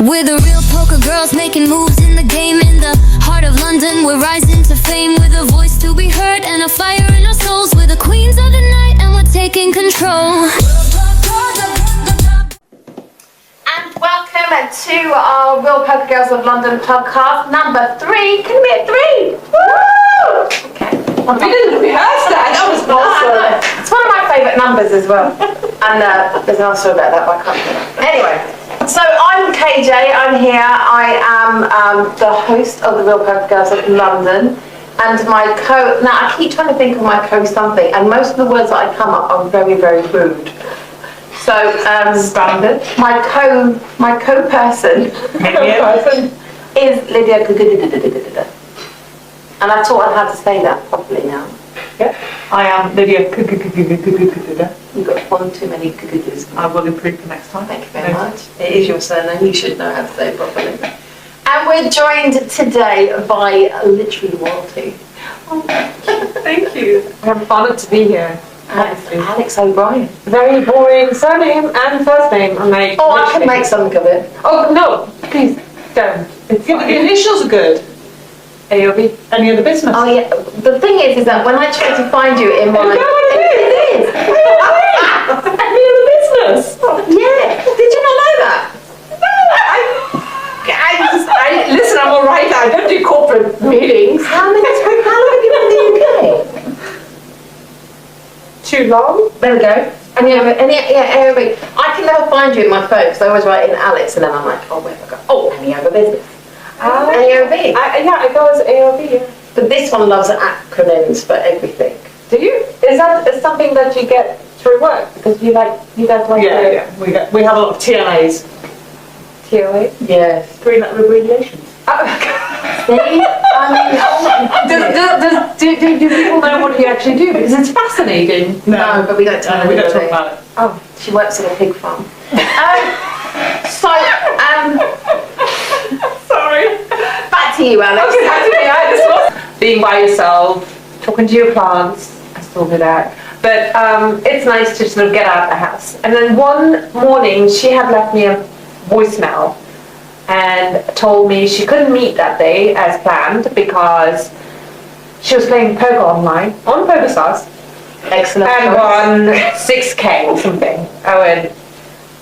We're the real poker girls making moves in the game. In the heart of London, we're rising to fame with a voice to be heard and a fire in our souls. We're the queens of the night and we're taking control. And welcome to our Real Poker Girls of London podcast number 3. Can we hit 3? Woo! Okay. We didn't rehearse that. That was awesome. It's one of my favourite numbers as well. And there's an answer about that, but I can't do it. Anyway, so I'm KJ. I'm here. I am the host of the Real Poker Girls of London. And my now I keep trying to think of my co-something, and most of the words that I come up are very, very rude. So Standard. my co-person is Lydia Cugudda. And I taught her how to say that properly now. Yeah. I am Lydia Cugudda. You've got one too many Cuguddas. I will improve for next time. Thank you very much. It is your surname, you should know how to say it properly. And we're joined today by literally royalty. Thank you. I'm honoured to be here. Alex O'Brien. Very boring surname and first name. I can make something of it. Oh no, please don't. The initials are good. AOB. Any other business? Oh yeah. The thing is that when I try to find you in my... It is. Any other business? Yeah. Did you not know that? Listen, I'm all right. I don't do corporate meetings. How long have you been in the UK? Too long? There we go. AOB. I can never find you in my phone because I always write in Alex and then I'm like, oh, where have I got? Oh, any other business? AOB. Yeah, it goes AOB. Yeah. But this one loves acronyms for everything. Do you? Is that something that you get through work? Because you guys like Yeah. We have a lot of TLAs. TLA? Yes. Abbreviations. See? Do people know what you actually do? Because it's fascinating. No, but we don't tell we don't talk about it. Oh, she works in a pig farm. Sorry. Back to you, Alex. Okay, back to me. I just was being by yourself, talking to your plants. I still do that. But it's nice to sort of get out of the house. And then one morning, she had left me a voicemail and told me she couldn't meet that day as planned because she was playing poker online on PokerStars. Excellent. And won 6K or something.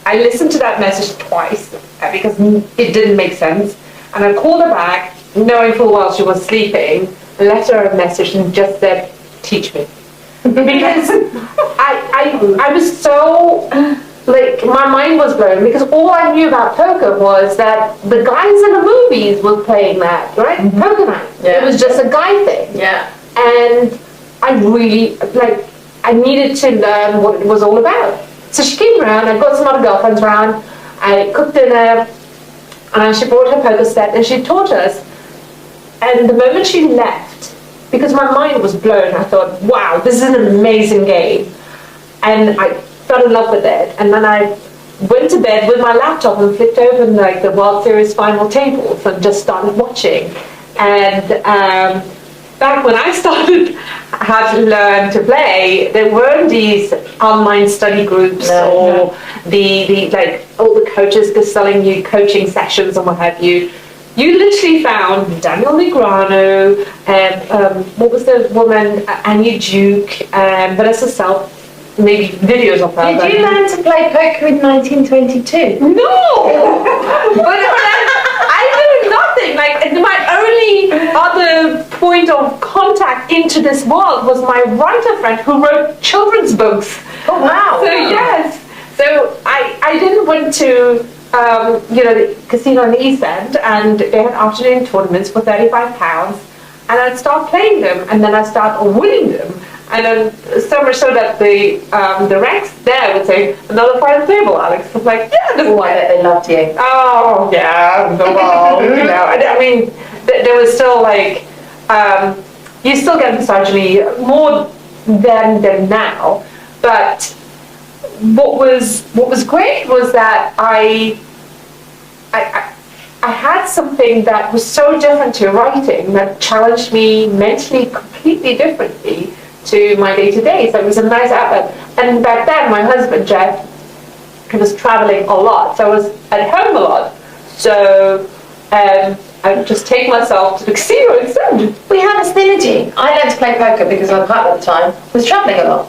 I listened to that message twice because it didn't make sense. And I called her back, knowing full well she was sleeping, left her a message and just said, teach me. Because I was so, my mind was blown because all I knew about poker was that the guys in the movies were playing that, right? Mm-hmm. Poker night. Yeah. It was just a guy thing. Yeah. And I really, I needed to learn what it was all about. So she came around, I got some other girlfriends around, I cooked dinner, and she brought her poker set and she taught us. And the moment she left, because my mind was blown, I thought, wow, this is an amazing game. And I fell in love with it. And then I went to bed with my laptop and flipped open the World Series final tables and just started watching. And back when I started how to learn to play, there weren't these online study groups or the all the coaches just selling you coaching sessions and what have you. You literally found Daniel Negreanu, what was the woman, Anya Duke, Vanessa Self, maybe videos of her. Did you learn to play poker in 1922? No! But I knew nothing. My only other point of contact into this world was my writer friend who wrote children's books. Oh wow! So yes, so I then went to the casino in the East End, and they had afternoon tournaments for £35, and I'd start playing them, and then I start winning them. And then so much so that the ranks there would say, another final table, Alex. I was like, yeah, this is why they loved you. Oh, yeah, well, I mean, there was still you still get misogyny more than now. But what was great was that I had something that was so different to writing that challenged me mentally completely differently to my day-to-day. So it was a nice outlet. And back then, my husband, Jeff, he was traveling a lot. So I was at home a lot. So I just take myself to the casino instead. We had a synergy. I learned to play poker because my partner at the time was travelling a lot.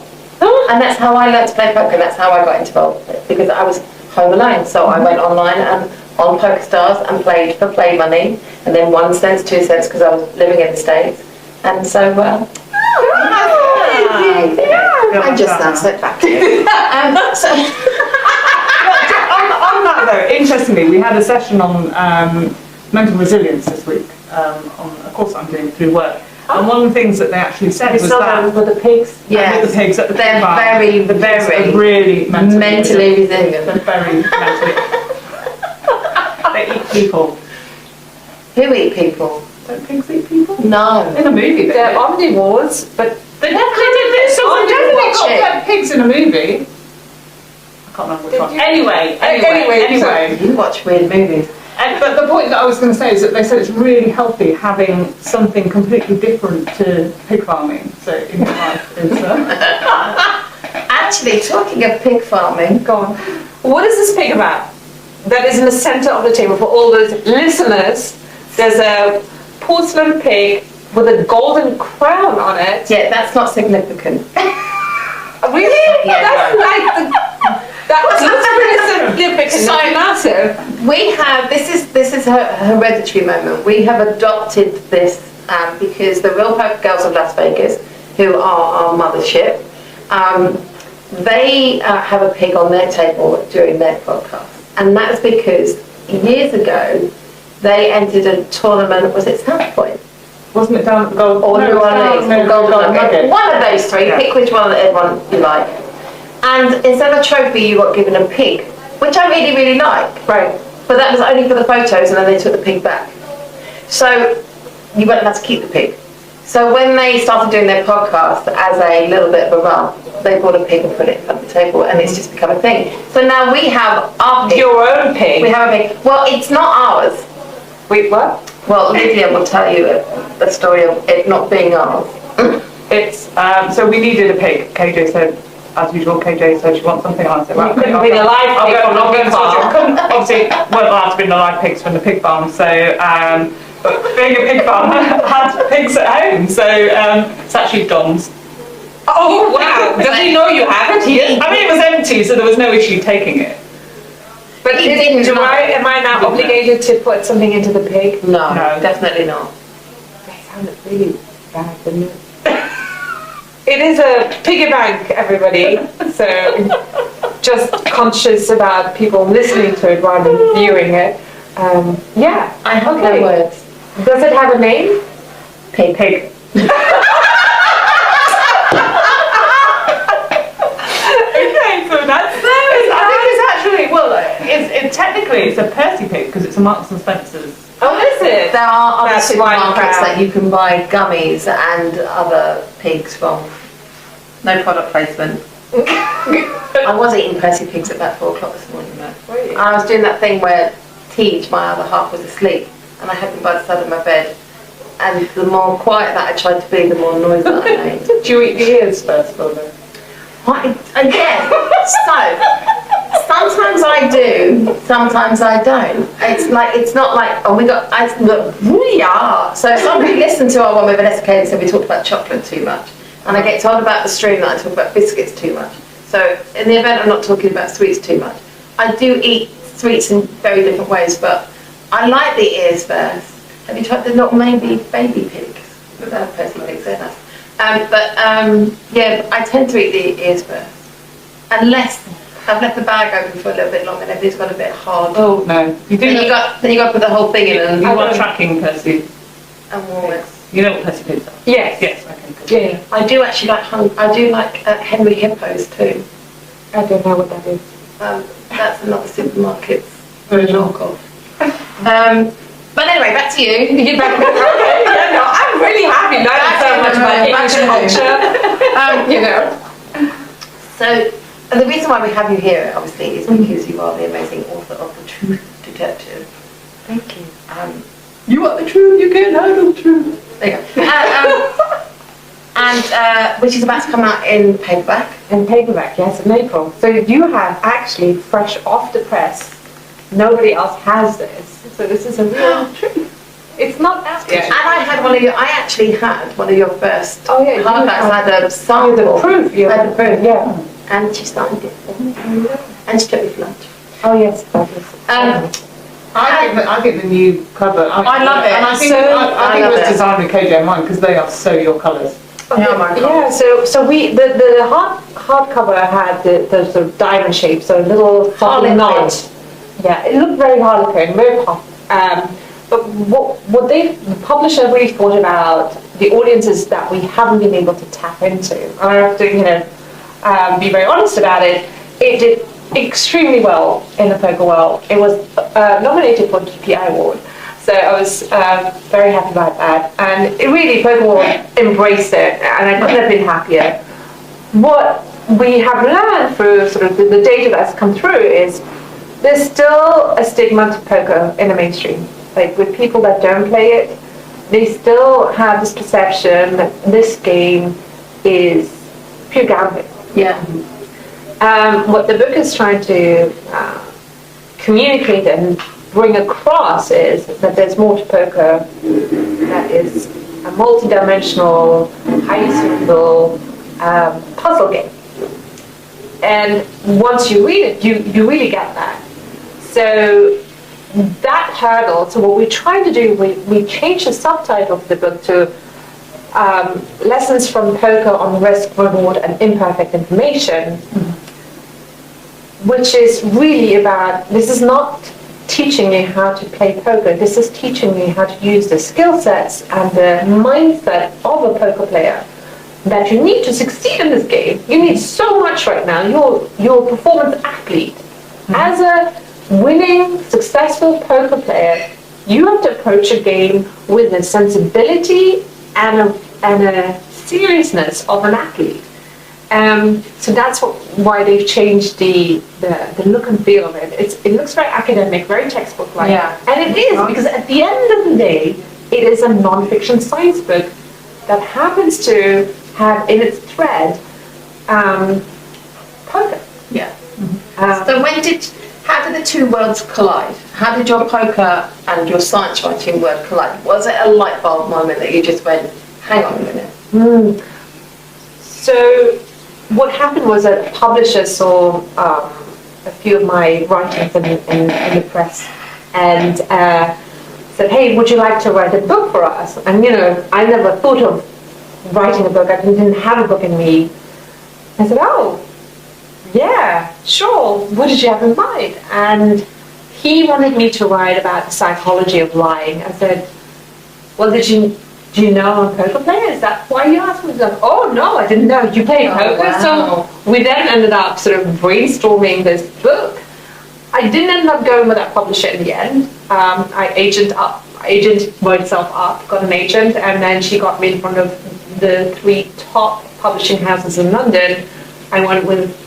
And that's how I learned to play poker, and that's how I got involved, because I was home alone. So I went online and on PokerStars and played for play money, and then 1 cent, 2 cents because I was living in the States. And so, I just answered back to you. On that though, interestingly, we had a session on mental resilience this week on a course I'm doing through work. And one of the things that they actually said was that with the pigs. Yeah, with the pigs at the they're pig farm, very, the pigs very are really mentally resilient. They're very mentally. They eat people. Who eat people? Don't pigs eat people? No. In a movie, they They're do. omnivores, but They definitely watch got it. dead pigs in a movie. I can't remember which one. you- Anyway. You watch weird movies. But the point that I was going to say is that they said it's really healthy having something completely different to pig farming. So in your life is Actually, talking of pig farming, go on. What is this pig about? That is in the centre of the table for all those listeners. There's a porcelain pig with a golden crown on it. yeah, that's not significant. Really? Yeah, That's no. like that's really significant, So- not massive. We have, this is a hereditary moment. We have adopted this because the Real Poker Girls of Las Vegas, who are our mothership, they have a pig on their table during their podcast. And that's because years ago, they entered a tournament, was it South Point? wasn't it down at the Gold? Or no, New it was down Orleans, near or the Golden Golden Nugget. Nugget. One of those three, Yeah. pick which one you like. And instead of a trophy, you got given a pig, which I really, really like. Right. But that was only for the photos, and then they took the pig back. So you weren't allowed to keep the pig. So when they started doing their podcast as a little bit of a run, they bought a pig and put it at the table, and it's just become a thing. So now we have our pig. Your own pig. We have a pig. Well, it's not ours. Wait, what? Well, Lydia will tell you the story of it not being ours. It's so we needed a pig. KJ said, as usual, KJ said she wants something. I said, right, You couldn't I'll bring go- a live I'll pig go- from the I'll go pig and sort it. farm. Couldn't- Obviously, weren't allowed to bring the live pigs from the pig farm. So, but being a pig farm had pigs at home. So it's actually Dom's. Oh wow! Does he know you have it? I mean, it was empty, so there was no issue taking it. But He didn't know. am I now obligated to put something into the pig? No, No. definitely not. That sounded really bad, didn't it? It is a piggy bank, everybody. So just conscious about people listening to it rather than viewing it. Yeah. I have Okay. no words. Does it have a name? Pig. Pig. Okay, so that's I think it's actually technically it's a Percy pig because it's a Marks and Spencer's. Oh, is it? There are other That's why I'm supermarkets proud. that you can buy gummies and other pigs from. No product placement. I was eating Percy pigs at about 4 o'clock this morning though. Were you? I was doing that thing where Teach, my other half, was asleep and I had them by the side of my bed. And the more quiet that I tried to be, the more noise that I made. Do you eat the ears first, Wilder? What? Again, so sometimes I do, sometimes I don't. It's not like, oh, we got, yeah. So somebody listened to our one with Vanessa Kay and said we talked about chocolate too much. And I get told about the stream that I talk about biscuits too much. So in the event I'm not talking about sweets too much. I do eat sweets in very different ways, but I like the ears first. Have you tried the not maybe baby pigs? Percy pigs, they're nice. Yeah, I tend to eat the ears first. Unless I've left the bag open for a little bit longer and everything's got a bit hard. Oh no, you do. Then you got to put the whole thing in and You are tracking Percy. warm it. You know what Percy pigs are? Yes. Yes. Okay. Good. Yeah. I do actually like Henry Hippos too. I don't know what that is. That's another supermarket's knockoff. But anyway, back to you. You back okay, yeah, no, I'm really happy learning so much about English culture. You know. So, and the reason why we have you here, obviously, is because you are the amazing author of The Truth Detective. Thank you. You are the truth. You can't handle the truth. There you go. And which is about to come out in paperback. And paperback, yes, in April. So you have actually fresh off the press nobody else has this. So this is a real treat. It's not that Yeah. And I actually had one of your first Oh, yeah, you hardbacks. I had a sample. the proof. I had the proof. Yeah. And she signed it for me. And she took me for lunch. Oh yes, fabulous. I think the new cover. I love it. And I think, So- I think I it was love it. designed with KJ mine because they are so your colours. Yeah, my God. Yeah, so we the hardcover had the sort of diamond shape, so a little Harlequin. knot. Yeah, it looked very harlequin, very pop. But what the publisher really thought about the audiences that we haven't been able to tap into, and I have to be very honest about it. It did extremely well in the poker world. It was nominated for a GPI award. So I was very happy about that, and it really, poker world embraced it, and I couldn't have been happier. What we have learned through sort of the data that's come through is there's still a stigma to poker in the mainstream. Like with people that don't play it, they still have this perception that this game is pure gambling. Yeah. What the book is trying to communicate and bring across is that there's more to poker, that is a multi-dimensional, highly suitable puzzle game. And once you read it, you really get that. So that hurdle, so what we're trying to do, we changed the subtitle of the book to Lessons from Poker on Risk, Reward and Imperfect Information, which is really about, this is not teaching you how to play poker, this is teaching you how to use the skill sets and the mindset of a poker player that you need to succeed in this game. You need so much right now. You're a performance athlete. As a winning, successful poker player, you have to approach a game with a sensibility and a seriousness of an athlete. So that's why they've changed the look and feel of it. It looks very academic, very textbook-like. Yeah. And it is, because at the end of the day, it is a non-fiction science book that happens to have in its thread poker. Yeah. So how did the two worlds collide? How did your poker and your science writing world collide? Was it a light bulb moment that you just went, hang on a minute? So what happened was that a publisher saw a few of my writings in the press and said, hey, would you like to write a book for us? And I never thought of writing a book. I didn't have a book in me. I said, oh, yeah, sure. What did you have in mind? And he wanted me to write about the psychology of lying. I said, well, do you know I'm a poker player? Is that why you asked me? He's like, oh, no, I didn't know. You play poker? Wow. So we then ended up sort of brainstorming this book. I didn't end up going with that publisher in the end. I agent myself up, got an agent, and then she got me in front of the 3 top publishing houses in London. I went with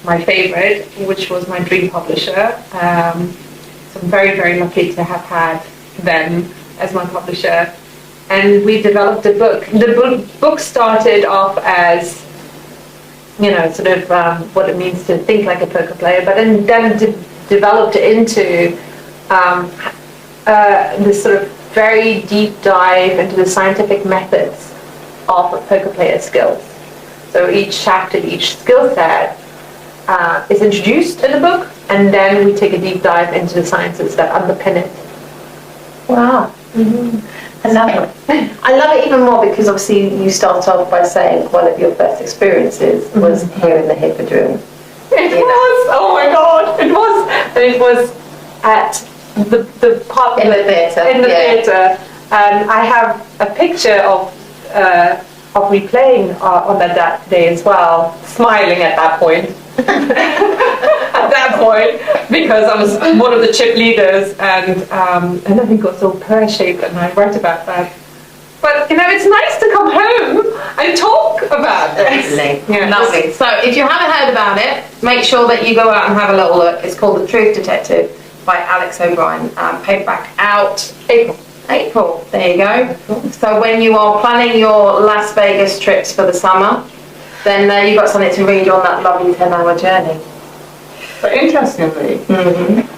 my favorite, which was my dream publisher. So I'm very, very lucky to have had them as my publisher. And we developed a book. The book started off as, sort of what it means to think like a poker player, but then developed into this sort of very deep dive into the scientific methods of a poker player's skills. So each chapter, each skill set is introduced in the book, and then we take a deep dive into the sciences that underpin it. Wow. I love it. I love it even more because obviously you start off by saying one of your first experiences was here in the Hippodrome. It was, oh my God, it was. And it was at the pub. In the theatre. In the theatre. And I have a picture of me playing on that day as well, smiling at that point. At that point, because I was one of the chip leaders, and then it got so pear-shaped, and I write about that. But it's nice to come home and talk about this. Lovely. Yeah. Lovely. So if you haven't heard about it, make sure that you go out and have a little look. It's called The Truth Detective by Alex O'Brien. Paperback out April. There you go. So when you are planning your Las Vegas trips for the summer, then you've got something to read on that lovely 10-hour journey. But interestingly,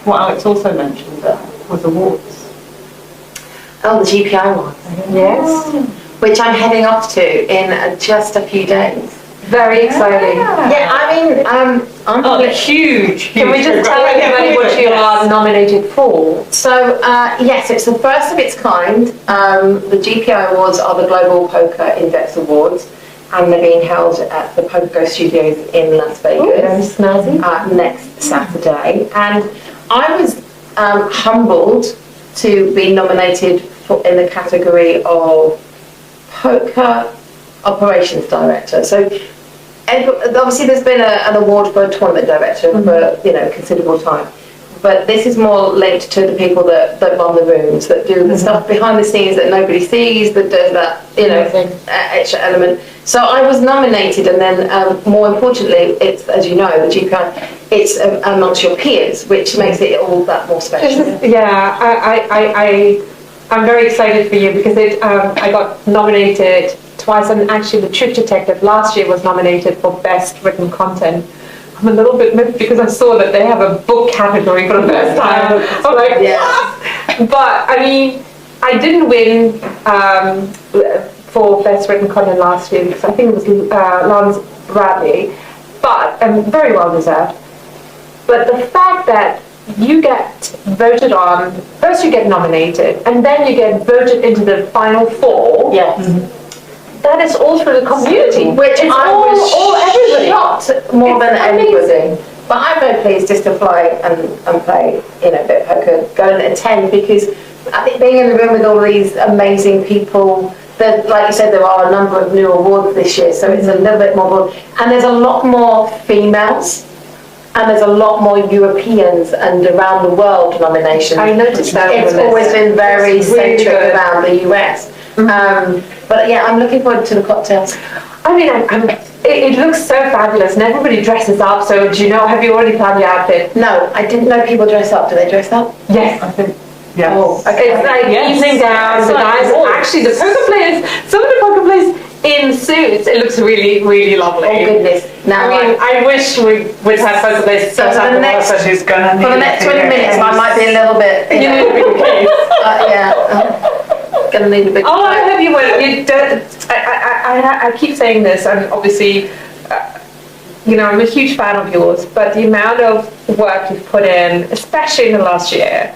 what Alex also mentioned there was awards. Oh, the GPI one. Yes. Which I'm heading off to in just a few days. Very exciting. Yeah, I mean, I'm Huge. Can we just tell everybody what you are nominated for? So, yes, it's the first of its kind. The GPI Awards are the Global Poker Index Awards, and they're being held at the Poker Go Studios in Las Vegas next Saturday. And I was humbled to be nominated in the category of Poker Operations Director. So, obviously there's been an award for a tournament director for considerable time, but this is more linked to the people that run the rooms, that do the stuff behind the scenes that nobody sees, that does that extra element. So I was nominated, and then more importantly, it's, as you know, the GPI, it's amongst your peers, which makes it all that more special. I'm very excited for you because I got nominated twice, and actually the Truth Detective last year was nominated for Best Written Content. I'm a little bit miffed because I saw that they have a book category for the first time. I'm like, what? But I mean, I didn't win for Best Written Content last year because I think it was Lance Bradley, but very well deserved. But the fact that you get voted on, first you get nominated, and then you get voted into the final four. Yes. That is all through the community, Which it's I all was everybody. shocked more than anybody. But I'm very pleased just to fly and play, a bit of poker, go and attend, because I think being in the room with all these amazing people, that, like you said, there are a number of new awards this year, so it's a little bit more broad. And there's a lot more females, and there's a lot more Europeans and around the world nominations. I noticed that. It's always been very centric good. around the US. But yeah, I'm looking forward to the cocktails. I mean, it looks so fabulous, and everybody dresses up. So, do you know? Have you already planned your outfit? No, I didn't know people dress up. Do they dress up? Yes. I think, yes. Oh, okay. It's like evening gown. The guys, actually, the poker players. Some of the poker players in suits. It looks really, really lovely. Oh goodness! Now, I mean, I wish we would have poker players. So for the next 20 minutes, I might be a little bit. You need a bigger case. Gonna need a big. Oh, I hope you will. You don't, I keep saying this, and obviously, I'm a huge fan of yours, but the amount of work you've put in, especially in the last year,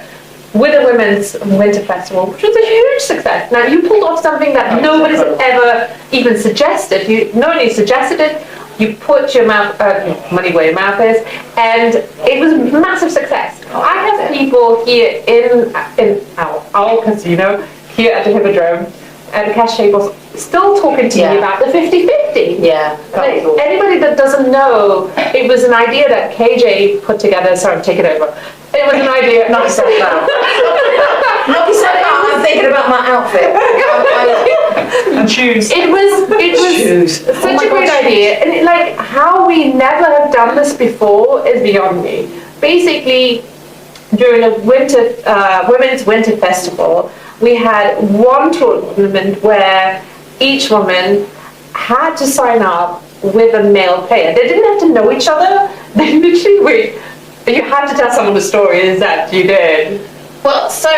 with the Women's Winter Festival, which was a huge success. Now, you pulled off something that nobody's ever even suggested. Nobody suggested it. You put your money where your mouth is, and it was a massive success. I have people here in our casino, here at the Hippodrome, and the cash tables, still talking to me about the 50-50. Yeah. Anybody that doesn't know, it was an idea that KJ put together. Sorry, take it over. It was an idea. Knock yourself out. Knock yourself out. I'm thinking about my outfit. And shoes. It was such a great idea, and like how we never have done this before is beyond me. Basically, during a women's winter festival, we had one tournament where each woman had to sign up with a male player. They didn't have to know each other. They literally you had to tell someone the story. Is that you did? Well, so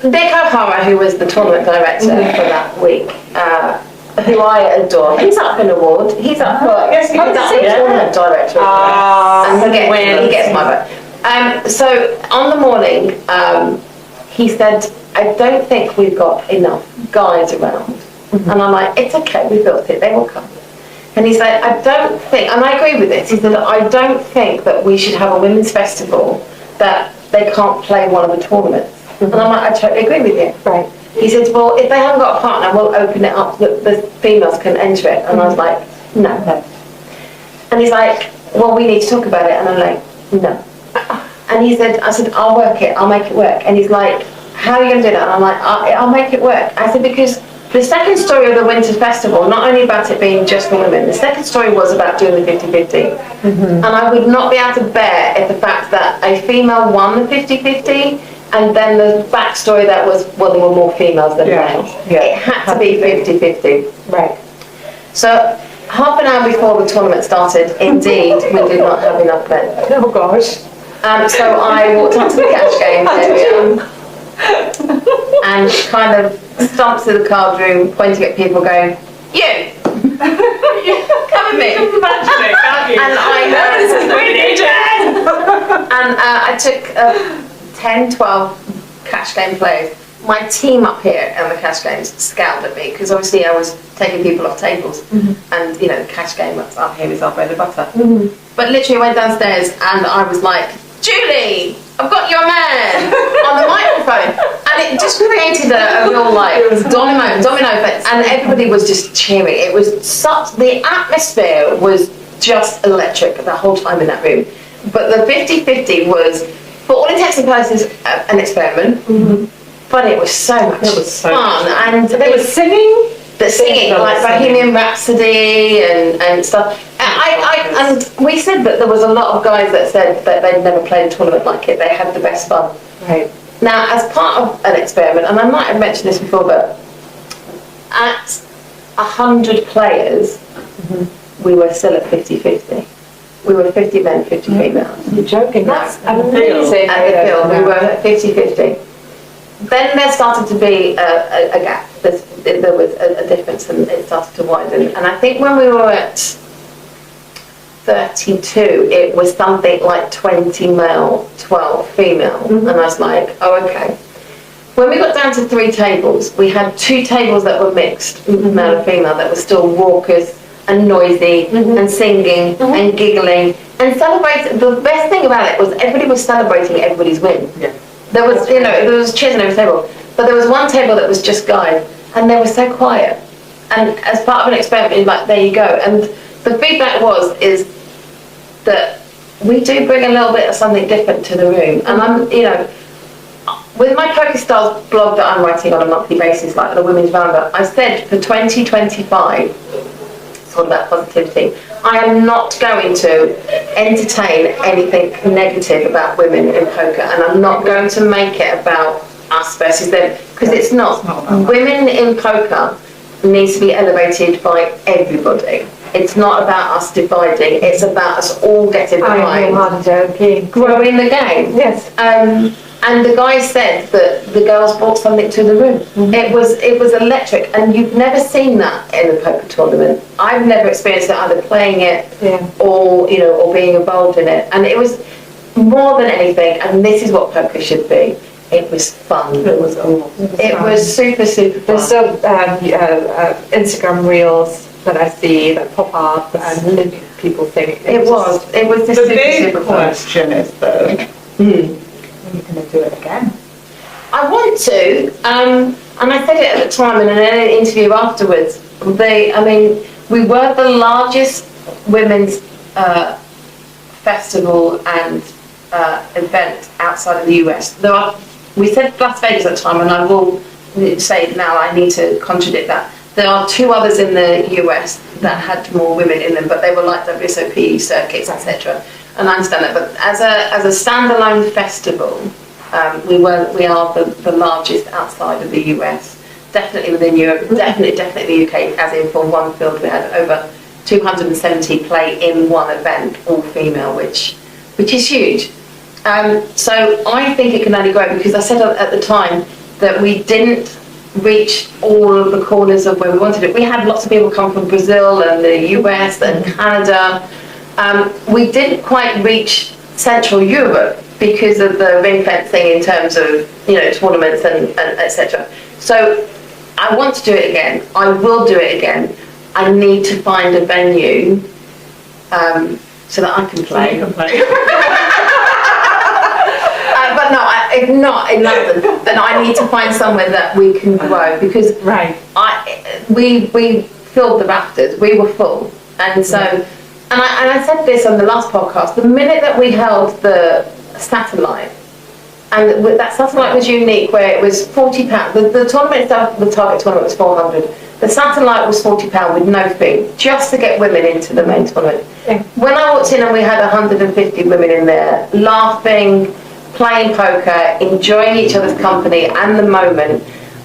Nick O'Hara, who was the tournament director for that week, who I adore, he's up for an award. He's up for tournament director, and he gets my vote. So on the morning, he said, "I don't think we've got enough guys around," and I'm like, "It's okay, we built it. They will come." And he's like, "I don't think," and I agree with this. He said, "I don't think that we should have a women's festival that they can't play one of the tournaments." And I'm like, "I totally agree with you." Right. He said, "Well, if they haven't got a partner, we'll open it up that the females can enter it." And I was like, "No." And he's like, "Well, we need to talk about it." And I'm like, "No." And he said, I said, "I'll work it. I'll make it work." And he's like, "How are you going to do that?" And I'm like, I'll make it work." I said, "Because the second story of the Winter Festival, not only about it being just for women, the second story was about doing the 50-50. And I would not be able to bear if the fact that a female won the 50-50, and then the backstory that was, well, there were more females than males. It had to be 50-50. Right. So half an hour before the tournament started, indeed, we did not have enough men. Oh gosh. So I walked up to the cash game area and kind of stomped to the card room, pointing at people, going, "You, come with me." Imagine it, can't you? And I took 10, 12 cash game players. My team up here and the cash games scowled at me because obviously I was taking people off tables, and you know the cash game up here is our bread and butter. But literally I went downstairs and I was like, "Julie, I've got your man," on the microphone, and it just created a real like domino effect, and everybody was just cheering. It was the atmosphere was just electric the whole time in that room. But the 50-50 was, for all intents and purposes, an experiment. But it was so much fun, and They were singing. the singing, like Bohemian Rhapsody and stuff. And we said that there was a lot of guys that said that they'd never played a tournament like it. They had the best fun. Right. Now, as part of an experiment, and I might have mentioned this before, but at 100 players, we were still at 50-50. We were 50 men, 50 females. You're joking. That's amazing. At the field, we were at 50-50. Then there started to be a gap. There was a difference, and it started to widen. And I think when we were at 32, it was something like 20 male, 12 female. And I was like, oh, okay. When we got down to 3 tables, we had 2 tables that were mixed, male and female, that were still raucous and noisy and singing and giggling and celebrating. The best thing about it was everybody was celebrating everybody's win. Yeah. There was, there was cheers on every table, but there was one table that was just guys, and they were so quiet. And as part of an experiment, like, there you go. And the feedback is that we do bring a little bit of something different to the room. And I'm, with my Poker Stars blog that I'm writing on a monthly basis, like the Women's Roundup, I said for 2025, sort of that positivity, I am not going to entertain anything negative about women in poker, and I'm not going to make it about us versus them, because it's not. Women in poker needs to be elevated by everybody. It's not about us dividing, it's about us all getting behind. I'm joking. Growing the game. Yes. And the guy said that the girls brought something to the room. It was electric, and you've never seen that in a poker tournament. I've never experienced it either playing it or or being involved in it. And it was more than anything, and this is what poker should be. It was fun. It was awesome. It was super fun. There's some Instagram reels that I see that pop up, and people think it was just the super, big super question is though. Are you going to do it again? I want to, and I said it at the time and in an interview afterwards. We were the largest women's festival and event outside of the US. We said Las Vegas at the time, and I will say now I need to contradict that. There are 2 others in the US that had more women in them, but they were like WSOP circuits, etc. And I understand that, but as a standalone festival, we are the largest outside of the US. Definitely within Europe, definitely the UK. As in, for one field, we had over 270 play in one event, all female, which is huge. So I think it can only grow, because I said at the time that we didn't reach all of the corners of where we wanted it. We had lots of people come from Brazil and the US and Canada. We didn't quite reach Central Europe because of the ring fencing in terms of tournaments and etc. So I want to do it again. I will do it again. I need to find a venue so that I can play. But no, if not in London, then I need to find somewhere that we can grow, because we filled the rafters. We were full, and so and I said this on the last podcast. The minute that we held the satellite, and that satellite was unique, where it was £40. The tournament itself, the target tournament, was 400. The satellite was £40 with no fee, just to get women into the main tournament. Yeah. When I walked in and we had 150 women in there, laughing, playing poker, enjoying each other's company and the moment,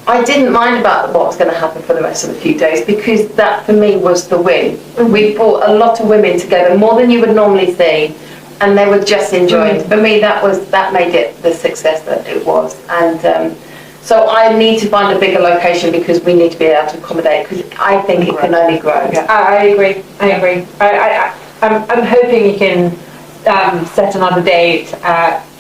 I didn't mind about what was going to happen for the rest of the few days, because that for me was the win. We brought a lot of women together, more than you would normally see, and they were just enjoying. For me, that made it the success that it was. And so I need to find a bigger location, because we need to be able to accommodate, because I think it can only grow. Yeah. I agree. I'm hoping you can set another date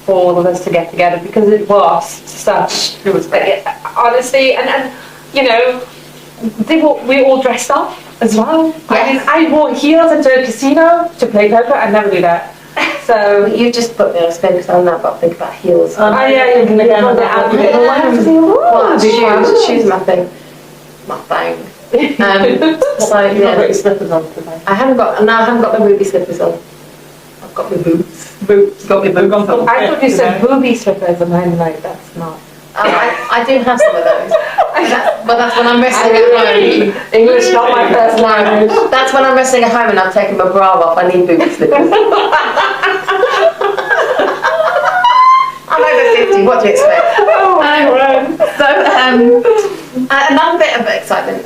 for all of us to get together, because it was great. Honestly, and you know, we all dressed up as well. Yes. I wore heels into a casino to play poker. I never do that. So You just put me on a spin, because I'm now got to think about heels. yeah, you're gonna go on the outfit. Well, shoes my thing. My thing. So You've not got yeah, your slippers on today. I haven't got the ruby slippers on. I've got my boots. Got my boots on. I thought you said booby slippers, and I'm like, that's not. I do have some of those. But that's when I'm resting at home. English not my first language. That's when I'm resting at home and I'm taking my bra off. I need boot slippers. I'm over 50. What do you expect? Another bit of excitement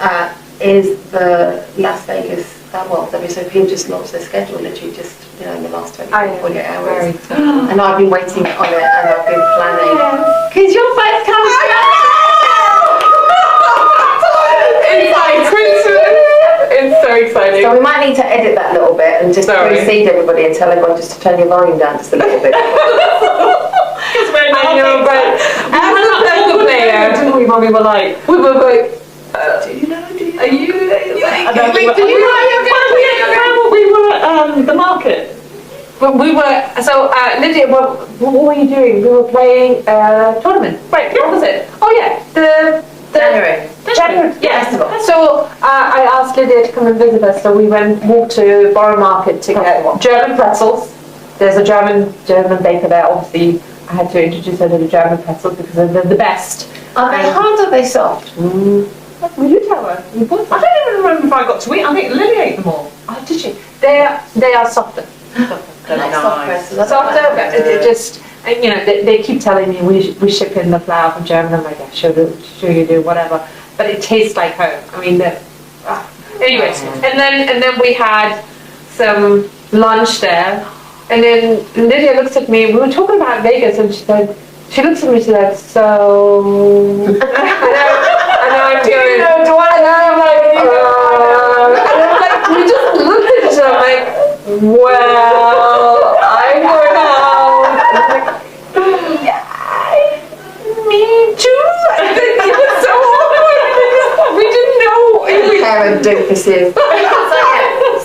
is the Las Vegas. WSOP just launched their schedule literally just in the last 48 hours. And I've been waiting on it, and I've been planning. Because your face comes It's so exciting. So we might need to edit that little bit and just precede everybody and tell everyone just to turn your volume down just a little bit. It's very nice. I know, but as a poker player, Didn't we, when we were like, we were like, Do you know? are you like, we were at the market. we were, so Lydia, what were you doing? We were playing a tournament. Right, what was it? Oh yeah, the January. Yeah. Festival. So I asked Lydia to come and visit us. So we walked to Borough Market to get German pretzels. There's a German baker there. Obviously, I had to introduce her to the German pretzels because they're the best. Are they hard or are they soft? Will you tell her? I don't even remember if I got to eat. I think Lydia ate them all. Oh, did she? They are softer. Softer, but they just, they keep telling me we ship in the flour from Germany. I'm like, yeah, sure you do, whatever. But it tastes like home. I mean, anyways, and then we had some lunch there, and then Lydia looks at me. We were talking about Vegas, and she looks at me. She's like, so. And I'm going. And I'm like, we just looked at each other. I'm like, well, I'm going out. And I'm like, yeah, me too. I think it was so awkward because we didn't know. Pair of doofuses.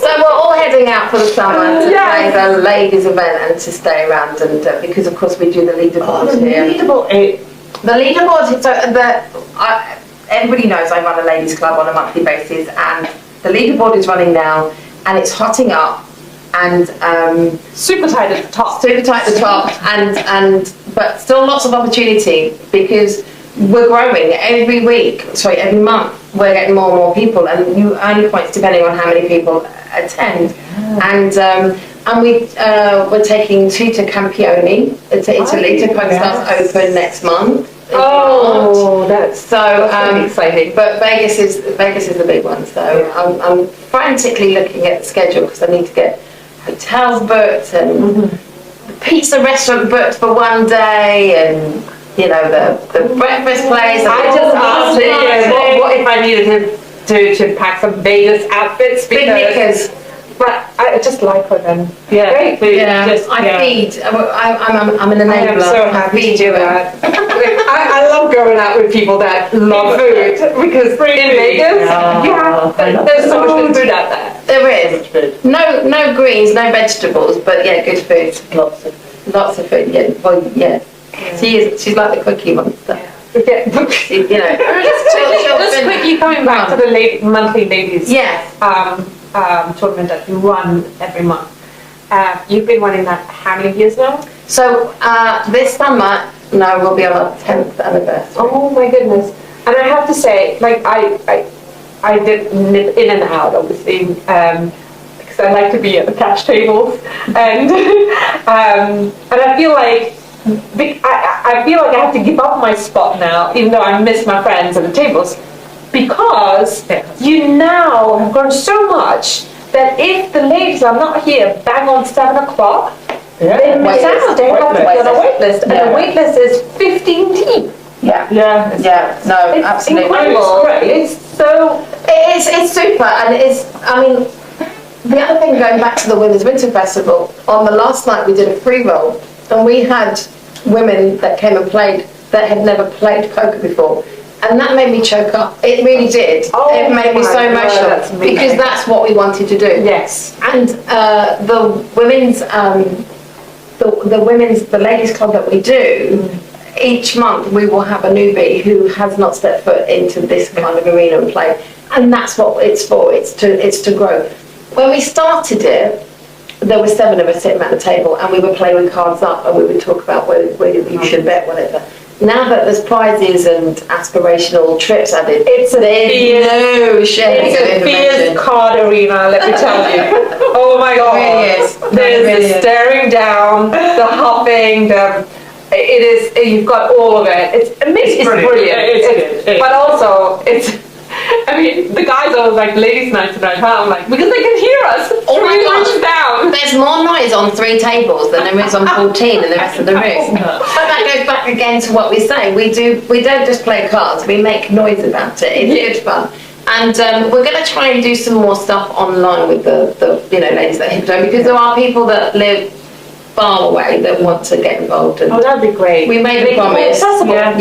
So we're all heading out for the summer to play the ladies' event and to stay around, and because of course we do the leaderboard here. The leaderboard. So everybody knows I run a ladies' club on a monthly basis, and the leaderboard is running now, and it's hotting up, and Super tight at the top. and but still lots of opportunity, because we're growing every month. We're getting more and more people, and you earn points depending on how many people attend. And we're taking 2 to Campione, to Italy, to PokerStars Open next month. That's really exciting. But Vegas is the big one. So I'm frantically looking at the schedule, because I need to get hotels booked and the pizza restaurant booked for one day, and the breakfast place. I just asked Lydia what if I needed to pack some Vegas outfits, Big knickers. But I just like her then. Yeah. Great food. Yeah, Just, feed. I'm an enabler. I am so happy to do that. I love going out with people that love food, because in Vegas, there's so much good food out there. There is. No greens, no vegetables, but good food. Lots of food. Yeah. Well, yeah. She's like the cookie monster. Yeah. Just quickly coming back to the monthly ladies. Yes. Tournament that you run every month. You've been running that how many years now? So this summer, we'll be on our 10th anniversary. Oh my goodness! And I have to say, like I did nip in and out, obviously, because I like to be at the cash tables, and I feel like I feel like I have to give up my spot now, even though I miss my friends at the tables, because you now have grown so much that if the ladies are not here bang on 7 o'clock, they miss out. They have to be on a wait list, and the wait list is 15 deep. Yeah. No, It's absolutely. incredible. It's so. It's super, and I mean, the other thing, going back to the Women's Winter Festival, on the last night we did a free roll, and we had women that came and played that had never played poker before. And that made me choke up. It really did. It made me so emotional, because that's what we wanted to do. Yes. And the ladies club that we do, each month we will have a newbie who has not stepped foot into this kind of arena and play. And that's what it's for. It's to grow. When we started it, there were 7 of us sitting at the table, and we would play with cards up, and we would talk about where you should bet, whatever. Now that there's prizes and aspirational trips added, there's no sharing of information. It's a fierce card arena, let me tell you. Oh my God. It really is. There's the staring down, the huffing, you've got all of it. It's brilliant. But also, I mean, the guys are like ladies' night tonight, huh? I'm like, because they can hear us. Oh my gosh. Down. There's more noise on 3 tables than there is on 14 in the rest of the room. But that goes back again to what we say. We don't just play cards. We make noise about it. It's good fun. And we're going to try and do some more stuff online with the ladies that hit home, because there are people that live far away that want to get involved. And that'd be great. We made a promise. Accessible. And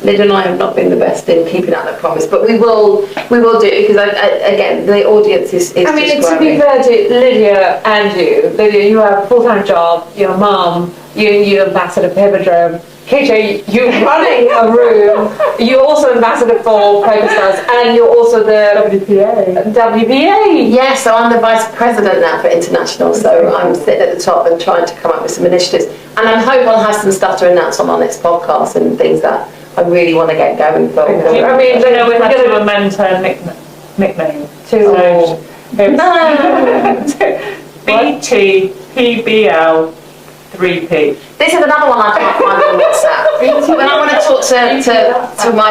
Lydia and I have not been the best in keeping out that promise, but we will do it, because again, the audience is I mean, just to be fair to Lydia and you, Lydia, you have a full-time job, you're a mum, you're ambassador for Hippodrome. KJ, you're running a room, you're also ambassador for Poker Stars, and you're also the WPA. Yeah, so I'm the vice president now for international, so I'm sitting at the top and trying to come up with some initiatives. And I hope I'll have some stuff to announce on our next podcast and things that I really want to get going for. I mean, we're going to amend her nickname to BT PBL 3P. This is another one I can't find on WhatsApp. When I want to talk to my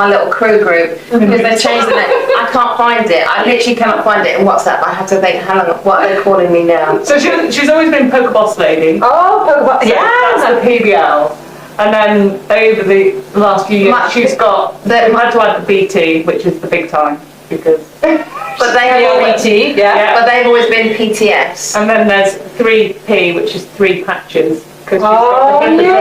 little crew group, because they changed the name, I can't find it. I literally cannot find it in WhatsApp. I have to think, how long? What are they calling me now? So she's always been Poker Boss Lady. Oh, Poker Boss. So that's the PBL. And then over the last few years, she's got, we had to add the BT, which is the big time, because... But they have always, but they've always been PTFs. And then there's 3P, which is 3 patches. Because I didn't even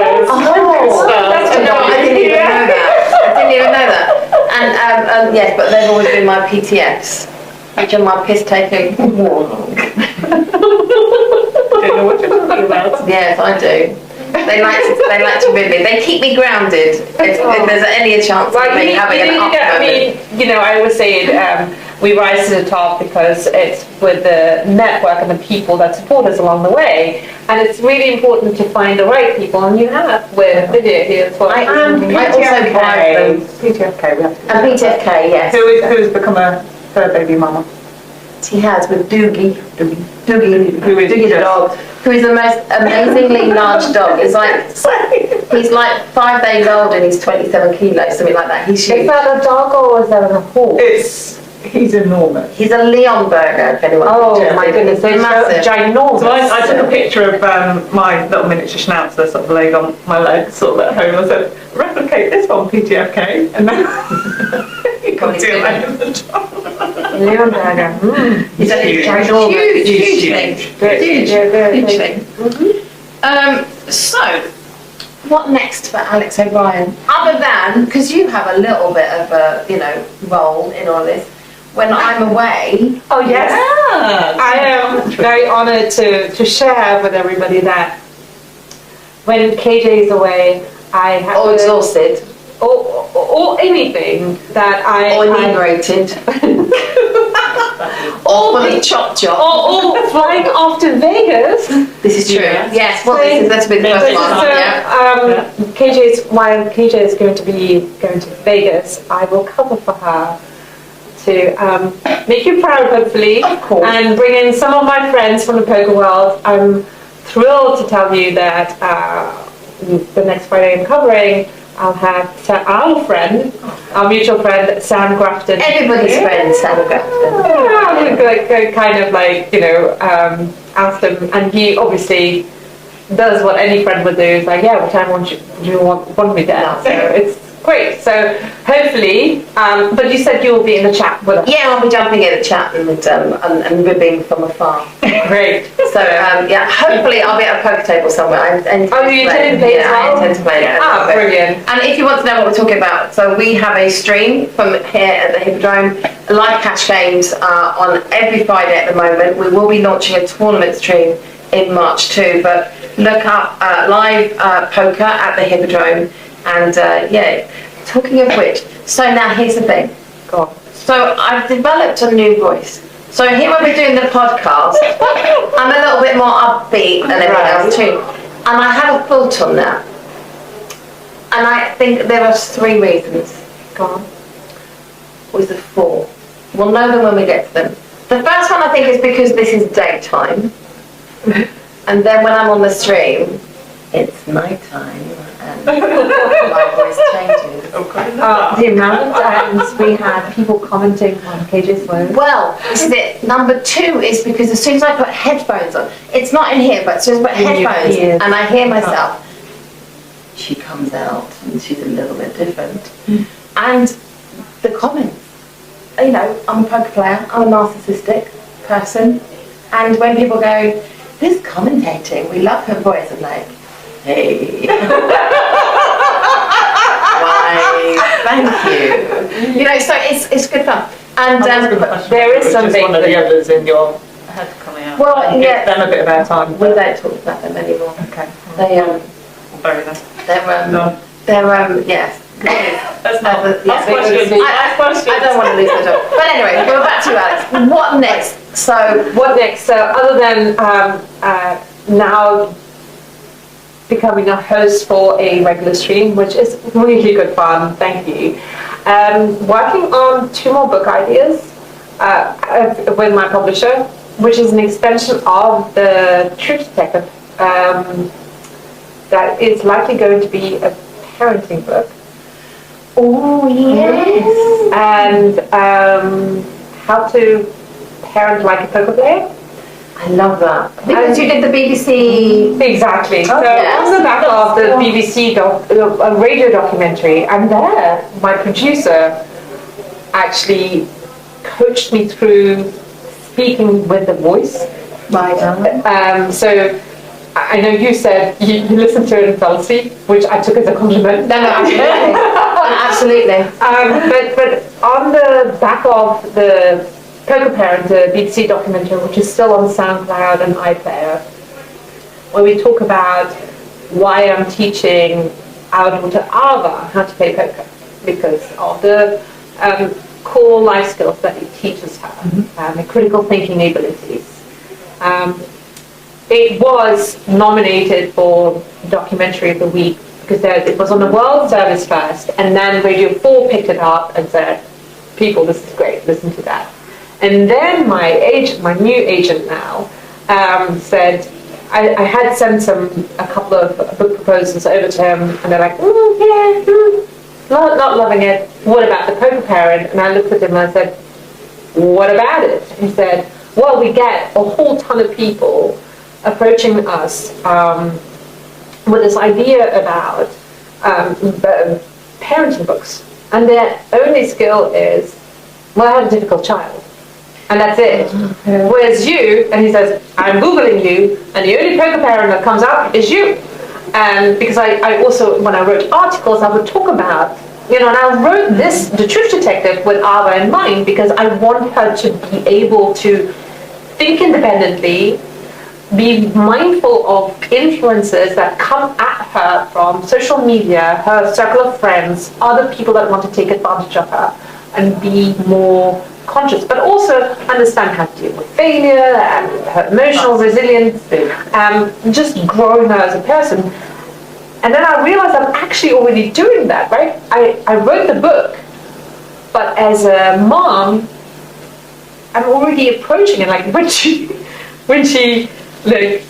know that. And yes, but they've always been my PTFs, which are my piss taking. Don't know what you're talking about. Yes, I do. They like to win me. They keep me grounded. If there's any chance of me having an up moment. I always say it. We rise to the top because it's with the network and the people that support us along the way, and it's really important to find the right people, and you have with Lydia here as well. I also buy them. PTFK, we have to. And PTFK, yes. Who's become a third baby mama? He has, with Doogie Doogie the dog, who is the most amazingly large dog. He's like 5 days old and he's 27 kilos, something like that. He's huge. Is that a dog or is that a horse? He's enormous. He's a Leon Burger, if anyone. Oh my goodness, he's massive. Ginormous. So I took a picture of my little miniature schnauzer sort of laying on my leg, sort of at home. I said, replicate this one, PTFK, and then you can do it over the top. Leon Burger. He's a huge thing. So, what next for Alex O'Brien? Other than, because you have a little bit of a, role in all this, when I'm away. Oh yes. I am very honoured to share with everybody that when KJ is away, I have Or exhausted. Or anything that Or inebriated. Or fully chop. Or flying off to Vegas. This is true. Yes. Well, that's been the first one. KJ is going to Vegas, I will cover for her to make you proud, hopefully, of course, and bring in some of my friends from the poker world. I'm thrilled to tell you that the next Friday I'm covering, I'll have our friend, our mutual friend, Sam Grafton. Everybody's friend, Sam Grafton. Kind of like, asked him, and he obviously does what any friend would do. It's like, yeah, what time do you want me there? So it's great. So hopefully, but you said you'll be in the chat with us. Yeah, I'll be jumping in the chat and ribbing from afar. Great. So yeah, hopefully I'll be at a poker table somewhere. You intend to play as well? I intend to play it. Brilliant. And if you want to know what we're talking about, so we have a stream from here at the Hippodrome. Live cash games are on every Friday at the moment. We will be launching a tournament stream in March too, but look up live poker at the Hippodrome. And yeah, talking of which, so now here's the thing. Go on. So I've developed a new voice. So here when we're doing the podcast, I'm a little bit more upbeat than everyone else too. And I have a thought on that. And I think there are 3 reasons. Go on. Or is it 4? We'll know them when we get to them. The first one I think is because this is daytime. And then when I'm on the stream, it's nighttime. And my voice changes. The amount of times we had people commenting on KJ's voice. Well, this is it. Number 2 is because as soon as I put headphones on, it's not in here, but as soon as I put headphones and I hear myself, she comes out and she's a little bit different. And the comments, I'm a poker player, I'm a narcissistic person, and when people go, this commentating, we love her voice, I'm like, hey. Why, thank you. So it's good fun. And there is something. One of the others in your head coming out. Well, yeah. Give them a bit of airtime. We don't talk about them anymore. Okay. They Bury them. yes. That's questions. I don't want to lose my job. But anyway, go back to you, Alex. What next? So other than now becoming a host for a regular stream, which is really good fun, thank you. Working on 2 more book ideas with my publisher, which is an extension of the Truth Detective that is likely going to be a parenting book. Oh yes. And how to parent like a poker player. I love that. Because you did the BBC. Exactly. So yes. on the back of the BBC a radio documentary, and there my producer actually coached me through speaking with the voice. Right. So I know you said you listened to it and fell asleep, which I took as a compliment. No, absolutely. But on the back of the Poker Parent, the BBC documentary, which is still on SoundCloud and iPlayer, where we talk about why I'm teaching our daughter Ava how to play poker, because of the core life skills that it teaches her, the critical thinking abilities. It was nominated for Documentary of the Week because it was on the World Service first, and then Radio 4 picked it up and said, people, this is great, listen to that. And then my new agent now, said, I had sent a couple of book proposals over to him, and they're like, not loving it. What about the Poker Parent? And I looked at him and I said, what about it? He said, well, we get a whole ton of people approaching us with this idea about parenting books, and their only skill is, well, I had a difficult child, and that's it. Whereas you, and he says, I'm Googling you, and the only poker parent that comes up is you. And because I also, when I wrote articles, I would talk about, and I wrote the Truth Detective with Ava in mind, because I want her to be able to think independently, be mindful of influences that come at her from social media, her circle of friends, other people that want to take advantage of her, and be more conscious, but also understand how to deal with failure and her emotional resilience, just growing her as a person. And then I realized I'm actually already doing that, right? I wrote the book, but as a mom, I'm already approaching it, like when she like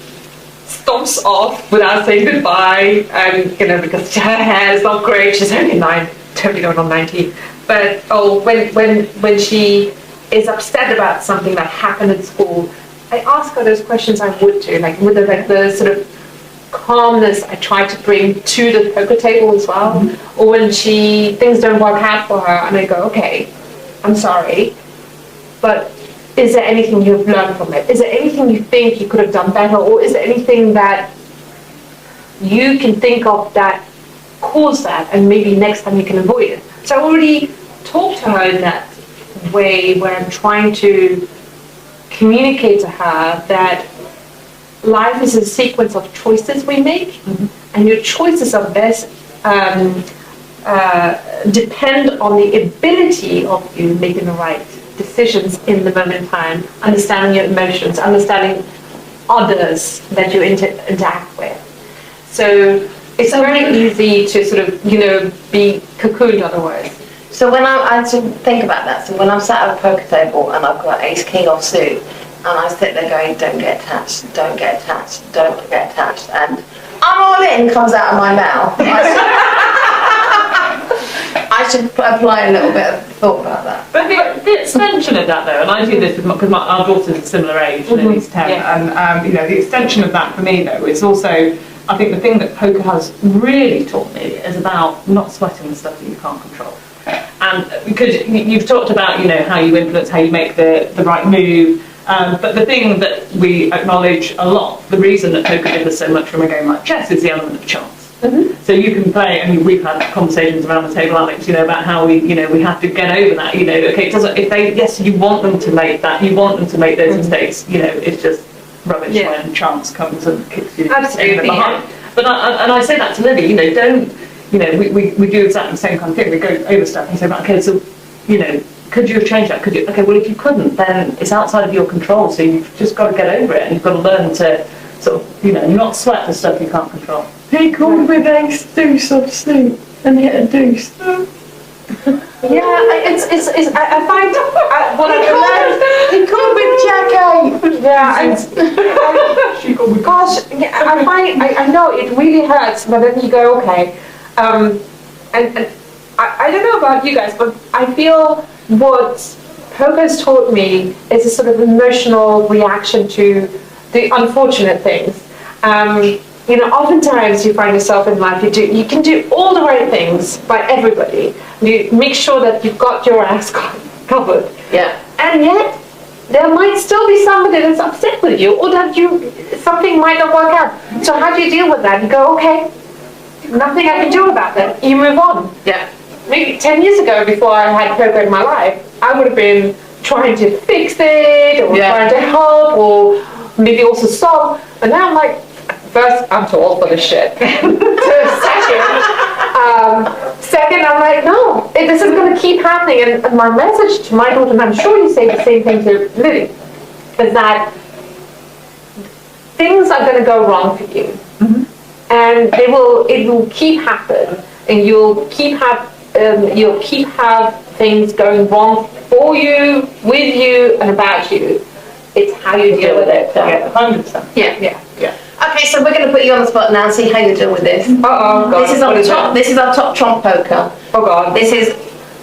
stomps off without saying goodbye, and because her hair is not great. She's only 9, totally going on 90. But when she is upset about something that happened at school, I ask her those questions I would do, like with the sort of calmness I try to bring to the poker table as well. Or when things don't work out for her, and I go, okay, I'm sorry, but is there anything you've learned from it? Is there anything you think you could have done better? Or is there anything that you can think of that caused that, and maybe next time you can avoid it? So I already talked to her in that way, where I'm trying to communicate to her that life is a sequence of choices we make, and your choices are best depend on the ability of you making the right decisions in the moment in time, understanding your emotions, understanding others that you interact with. So it's very easy to sort of, be cocooned otherwise. So when I think about that, so when I'm sat at a poker table and I've got ace, king or suit, and I sit there going, don't get attached, don't get attached, don't get attached, and I'm all in comes out of my mouth. I should apply a little bit of thought about that. But the extension of that, though, and I do this because our daughter's a similar age, Lily's 10, and the extension of that for me, though, is also, I think the thing that poker has really taught me is about not sweating the stuff that you can't control. And because you've talked about, how you influence, how you make the right move, but the thing that we acknowledge a lot, the reason that poker differs so much from a game like chess is the element of chance. So you can play, we've had conversations around the table, Alex, about how we have to get over that, okay, yes, you want them to make that, you want them to make those mistakes, it's just rubbish when chance comes and kicks you in the behind. But I say that to Lydia, don't, we do exactly the same kind of thing, we go over stuff and say, okay, so, could you have changed that? Could you? Okay, well, if you couldn't, then it's outside of your control, so you've just got to get over it, and you've got to learn to sort of, not sweat the stuff you can't control. He called with ace deuce of suit and hit a deuce. Yeah, I find what He called with jack 8. Yeah, gosh, I find I know it really hurts, but then you go, okay, and I don't know about you guys, but I feel what poker's taught me is a sort of emotional reaction to the unfortunate things. Oftentimes you find yourself in life, you can do all the right things by everybody. You make sure that you've got your ass covered. Yeah. And yet, there might still be somebody that's upset with you, or that something might not work out. So how do you deal with that? You go, okay, nothing I can do about that. You move on. Yeah. Maybe 10 years ago, before I had poker in my life, I would have been trying to fix it, or trying to help, or maybe also solve. And now I'm like, first, I'm too old for this shit. Second, I'm like, no, this is going to keep happening. And my message to my daughter, and I'm sure you say the same thing to Lily, is that things are going to go wrong for you, and it will keep happening, and you'll keep have things going wrong for you, with you, and about you. It's how you deal with it. Yeah, 100%. Yeah. Okay, so we're going to put you on the spot now and see how you deal with this. Oh God. This is our top trump poker. Oh God. This is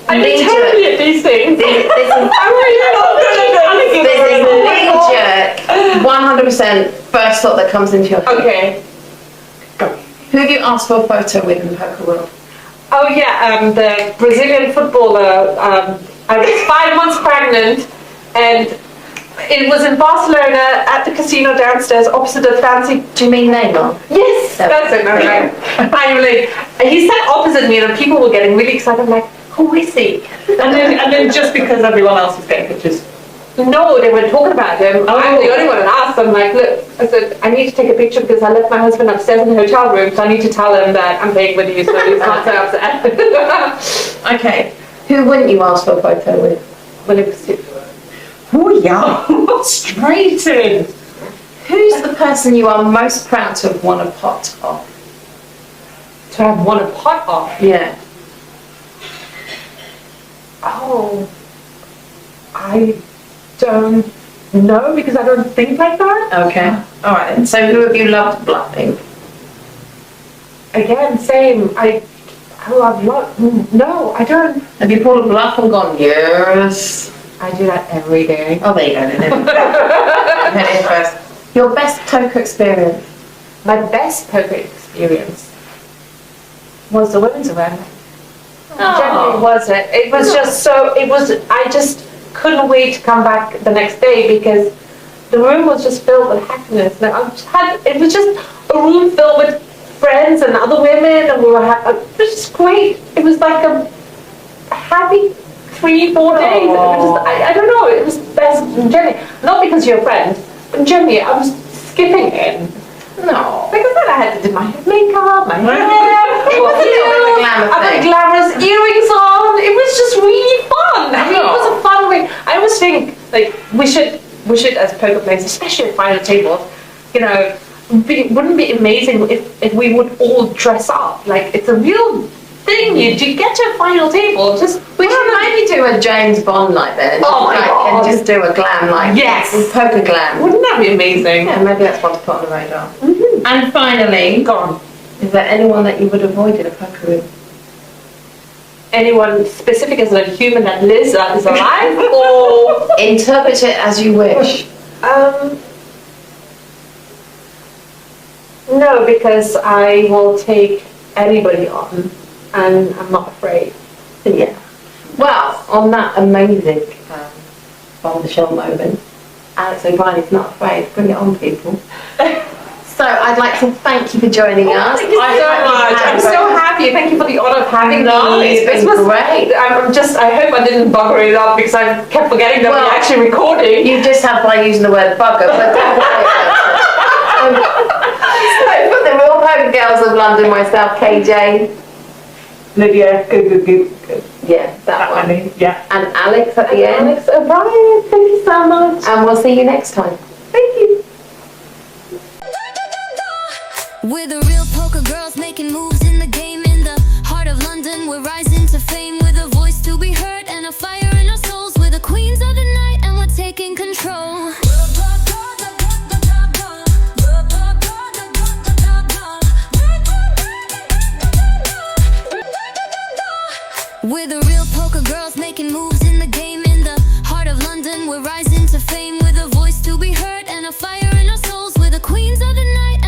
I'm terribly at these things. This is knee jerk, 100% first thought that comes into your head. Okay. Go. Who have you asked for a photo with in the poker world? Oh yeah, the Brazilian footballer. I was 5 months pregnant, and it was in Barcelona at the casino downstairs opposite the fancy. Do you mean Neymar? Yes, that's it. Okay. He sat opposite me, and people were getting really excited. I'm like, who is he? And then just because everyone else was getting pictures. No, they were talking about him. I'm the only one that asked. I'm like, look, I said, I need to take a picture because I left my husband upstairs in the hotel room, so I need to tell him that I'm paying with you, so he's not so upset. Okay. Who wouldn't you ask for a photo with? Oh yeah, straight in. Who's the person you are most proud to have won a pot of? To have won a pot off? Yeah. Oh, I don't know, because I don't think like that. Okay. All right. Then. So who have you loved bluffing? Again, same. I've not. No, I don't. Have you pulled a bluff and gone, yes? I do that every day. Oh, there you go. Then. First. Your best poker experience? My best poker experience was the women's event. Generally was it? It was just so. It was. I just couldn't wait to come back the next day because the room was just filled with happiness. And it was just a room filled with friends and other women, and we were. It was just great. It was like a happy 3-4 days. It was just, I don't know. It was best generally. Not because you're a friend, but generally I was skipping in. No. Because then I had to do my makeup, my hair. It was a little bit of a glamour I thing. had glamorous earrings on. It was just really fun. I mean, it was a fun way. I always think like we should as poker players, especially at final tables, you know, wouldn't it be amazing if we would all dress up? Like it's a real thing. You get to a final table, just We should maybe do a James Bond night then. Oh my God. And just do a glam night. Yes. Poker glam. Wouldn't that be amazing? Yeah, maybe that's one to put on the radar. And finally, Gone. is there anyone that you would avoid in a poker room? Anyone specific as a human that lives that is alive, or Interpret it as you wish. no, because I will take anybody on, and I'm not afraid. Yeah. Well, on that amazing bombshell moment, Alex O'Brien is not afraid. Bring it on, people. So I'd like to thank you for joining us. Thank you so much. I'm so happy. Thank you for the honour of having me. It's been great. I hope I didn't bugger it up because I kept forgetting that we're actually recording. You just have by using the word bugger, but don't worry about it. So for the Real Poker Girls of London, myself, KJ. Lydia, good. Yeah, that one. Yeah. And Alex at the end. Alex O'Brien, thank you so much. And we'll see you next time. Thank you. We're the real poker girls making moves in the game. In the heart of London, we're rising to fame with a voice to be heard and a fire in our souls. We're the queens of the night and we're taking control. We're the real poker girls making moves in the game. In the heart of London, we're rising to fame with a voice to be heard and a fire in our souls. We're the queens of the night.